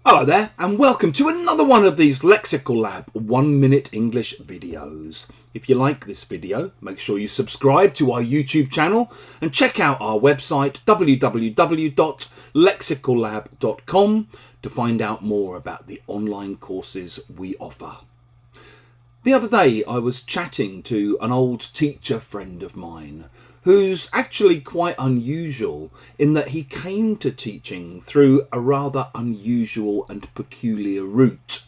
Hello there, and welcome to another one of these Lexical Lab 1 minute English videos. If you like this video, make sure you subscribe to our YouTube channel and check out our website www.lexicallab.com to find out more about the online courses we offer. The other day I was chatting to an old teacher friend of mine who's actually quite unusual in that he came to teaching through a rather unusual and peculiar route.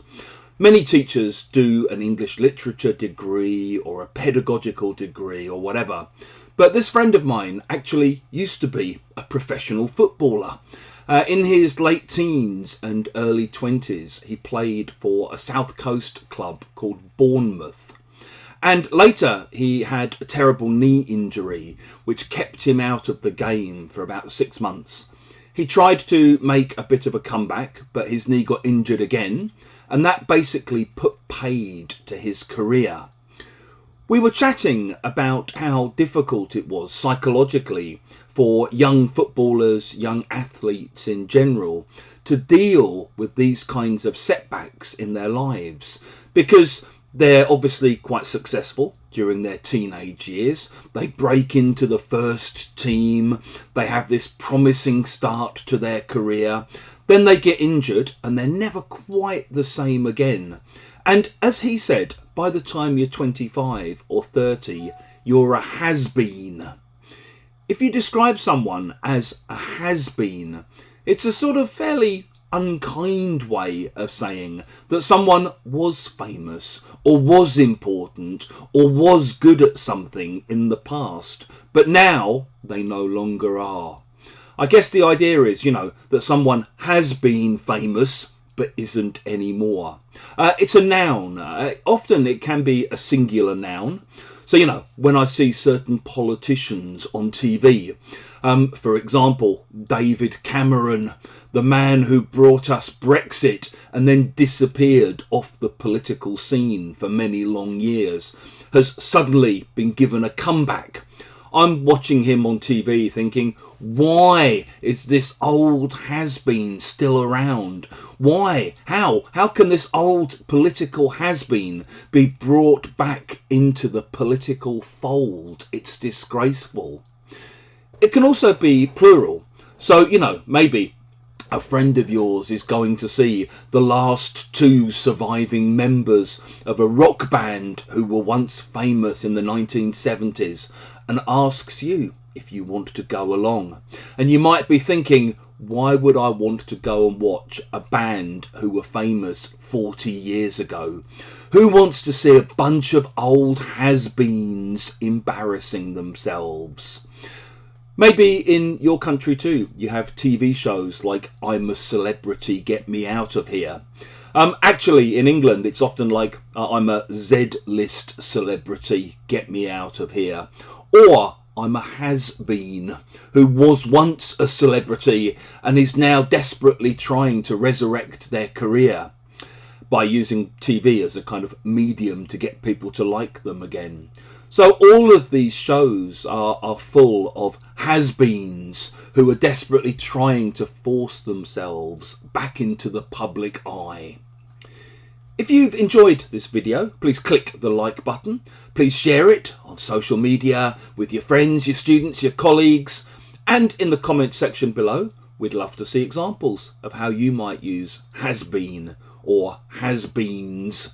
Many teachers do an English literature degree or a pedagogical degree or whatever, but this friend of mine actually used to be a professional footballer. In his late teens and early 20s, he played for a South Coast club called Bournemouth. And later he had a terrible knee injury which kept him out of the game for about 6 months. He tried to make a bit of a comeback, but his knee got injured again, and that basically put paid to his career. We were chatting about how difficult it was psychologically for young footballers, young athletes in general, to deal with these kinds of setbacks in their lives, because they're obviously quite successful during their teenage years. They break into the first team. They have this promising start to their career. Then they get injured and they're never quite the same again. And as he said, by the time you're 25 or 30, you're a has-been. If you describe someone as a has-been, it's a sort of fairly unkind way of saying that someone was famous or was important or was good at something in the past, but now they no longer are. I guess the idea is, that someone has been famous but isn't anymore. It's a noun. Often it can be a singular noun. So, when I see certain politicians on TV, for example, David Cameron, the man who brought us Brexit and then disappeared off the political scene for many long years, has suddenly been given a comeback. I'm watching him on TV thinking, why is this old has-been still around? Why? How can this old political has-been be brought back into the political fold? It's disgraceful. It can also be plural. So, maybe a friend of yours is going to see the last 2 surviving members of a rock band who were once famous in the 1970s and asks you if you want to go along. And you might be thinking, why would I want to go and watch a band who were famous 40 years ago? Who wants to see a bunch of old has-beens embarrassing themselves? Maybe in your country too, you have TV shows like I'm a Celebrity, Get Me Out of Here. Actually, in England, it's often like I'm a Z-list celebrity, get me out of here. Or I'm a has-been who was once a celebrity and is now desperately trying to resurrect their career by using TV as a kind of medium to get people to like them again. So all of these shows are full of has-beens who are desperately trying to force themselves back into the public eye. If you've enjoyed this video, please click the like button. Please share it on social media with your friends, your students, your colleagues, and in the comments section below, we'd love to see examples of how you might use has-been or has-beens.